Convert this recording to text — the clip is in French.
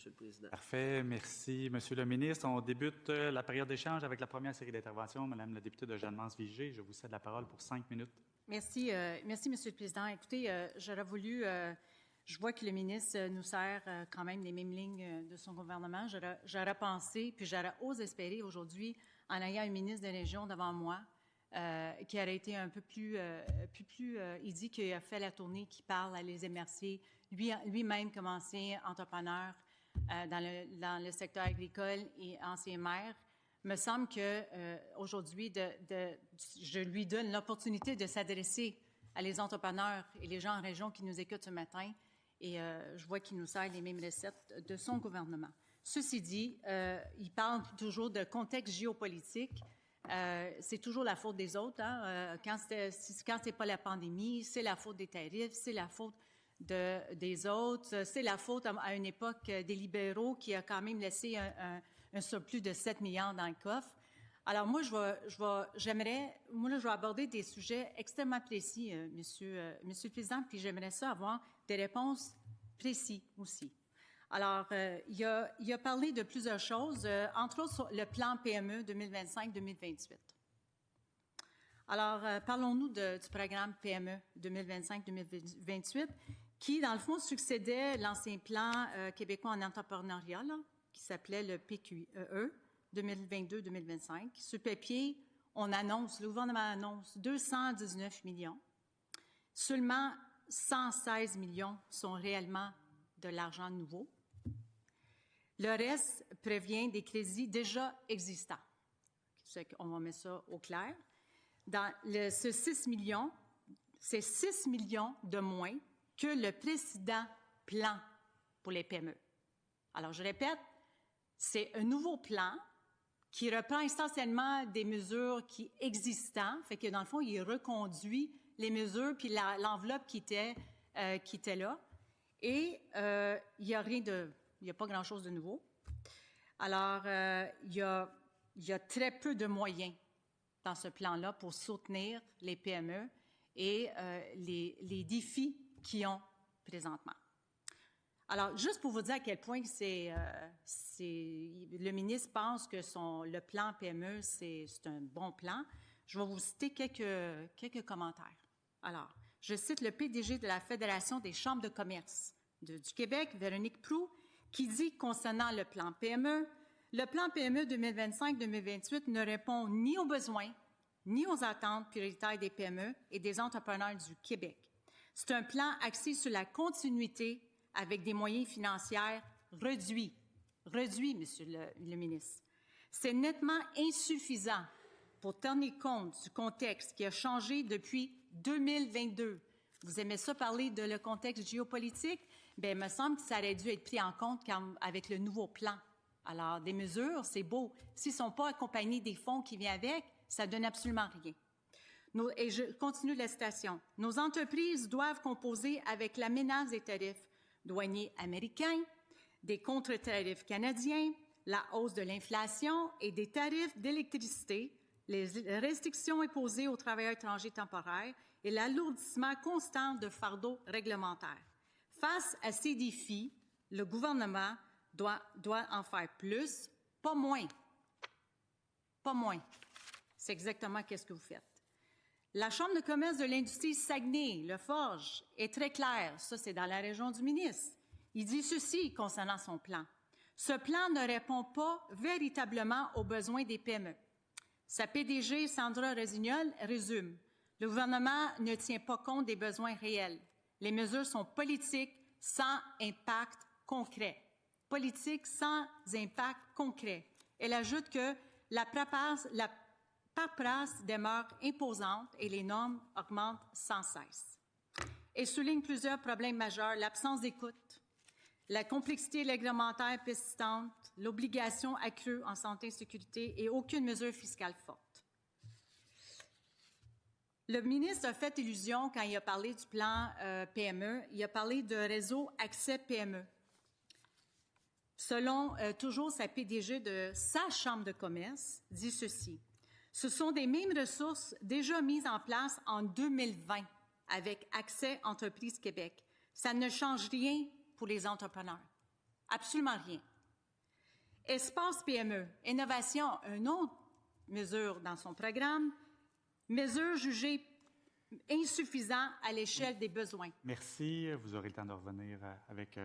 Monsieur le Président. Parfait. Merci, Monsieur le ministre. On débute la période d'échange avec la première série d'interventions. Madame la députée de Jeanne-Mance-Vigée, je vous cède la parole pour 5 minutes. Merci, Monsieur le Président. Écoutez, j'aurais voulu... je vois que le ministre nous sert quand même les mêmes lignes de son gouvernement. J'aurais pensé, puis j'aurais osé espérer aujourd'hui, en ayant un ministre de région devant moi, qui aurait été un peu plus... il dit qu'il a fait la tournée, qu'il parle à les MRC, lui-même comme ancien entrepreneur dans le secteur agricole et ancien maire. Me semble que aujourd'hui, je lui donne l'opportunité de s'adresser à les entrepreneurs et les gens en région qui nous écoutent ce matin. Et je vois qu'il nous sert les mêmes recettes de son gouvernement. Ceci dit, il parle toujours de contexte géopolitique. C'est toujours la faute des autres. Hein? Quand c'est pas la pandémie, c'est la faute des tarifs, c'est la faute des autres. C'est la faute à une époque des libéraux qui a quand même laissé un surplus de 7 milliards dans le coffre. Alors moi, je vais aborder des sujets extrêmement précis, Monsieur le Président, puis j'aimerais ça avoir des réponses précises aussi. Alors, il a parlé de plusieurs choses, entre autres sur le plan PME 2025-2028. Alors, parlons-nous du programme PME 2025-2028, qui, dans le fond, succédait l'ancien plan québécois en entrepreneuriat, là, qui s'appelait le PQE 2022-2025. Sur papier, le gouvernement annonce 219 millions. Seulement 116 millions sont réellement de l'argent nouveau. Le reste provient des crédits déjà existants. On va mettre ça au clair. Dans ce 6 millions, c'est 6 millions de moins que le précédent plan pour les PME. Alors, je répète, c'est un nouveau plan qui reprend essentiellement des mesures qui existent, fait que dans le fond, il reconduit les mesures puis l'enveloppe qui était là. Et il y a pas grand-chose de nouveau. Alors, il y a très peu de moyens dans ce plan-là pour soutenir les PME et les défis qu'ils ont présentement. Alors, juste pour vous dire à quel point le ministre pense que le plan PME, c'est un bon plan, je vais vous citer quelques commentaires. Alors, je cite le PDG de la Fédération des chambres de commerce du Québec, Véronique Proulx, qui dit concernant le plan PME 2025-2028 ne répond ni aux besoins, ni aux attentes prioritaires des PME et des entrepreneurs du Québec. C'est un plan axé sur la continuité avec des moyens financiers réduits, Monsieur le ministre. C'est nettement insuffisant pour tenir compte du contexte qui a changé depuis 2022. Vous aimez ça parler de le contexte géopolitique? Bien, il me semble que ça aurait dû être pris en compte avec le nouveau plan. Alors, des mesures, c'est beau. S'ils ne sont pas accompagnés des fonds qui viennent avec, ça donne absolument rien. Et je continue la citation. Nos entreprises doivent composer avec la menace des tarifs douaniers américains, des contre-tarifs canadiens, la hausse de l'inflation et des tarifs d'électricité, les restrictions imposées aux travailleurs étrangers temporaires et l'alourdissement constant de fardeaux réglementaires. Face à ces défis, le gouvernement doit en faire plus, pas moins. Pas moins. C'est exactement ce que vous faites. La Chambre de commerce de l'industrie Saguenay, le Forge, est très claire. Ça, c'est dans la région du ministre. Il dit ceci concernant son plan. Ce plan ne répond pas véritablement aux besoins des PME. Sa PDG, Sandra Rossignol, résume. Le gouvernement ne tient pas compte des besoins réels. Les mesures sont politiques sans impact concret. Politique sans impact concret. Elle ajoute que la paperasse demeure imposante et les normes augmentent sans cesse. Elle souligne plusieurs problèmes majeurs, l'absence d'écoute, la complexité réglementaire persistante, l'obligation accrue en santé et sécurité et aucune mesure fiscale forte. Le ministre a fait illusion quand il a parlé du plan PME, il a parlé de réseau accès PME. Selon toujours sa PDG de sa chambre de commerce, dit ceci. Ce sont des mêmes ressources déjà mises en place en 2020 avec Accès Entreprises Québec. Ça ne change rien pour les entrepreneurs. Absolument rien. Espace PME, Innovation, une autre mesure dans son programme, mesure jugée insuffisante à l'échelle des besoins. Merci. Vous aurez le temps de revenir avec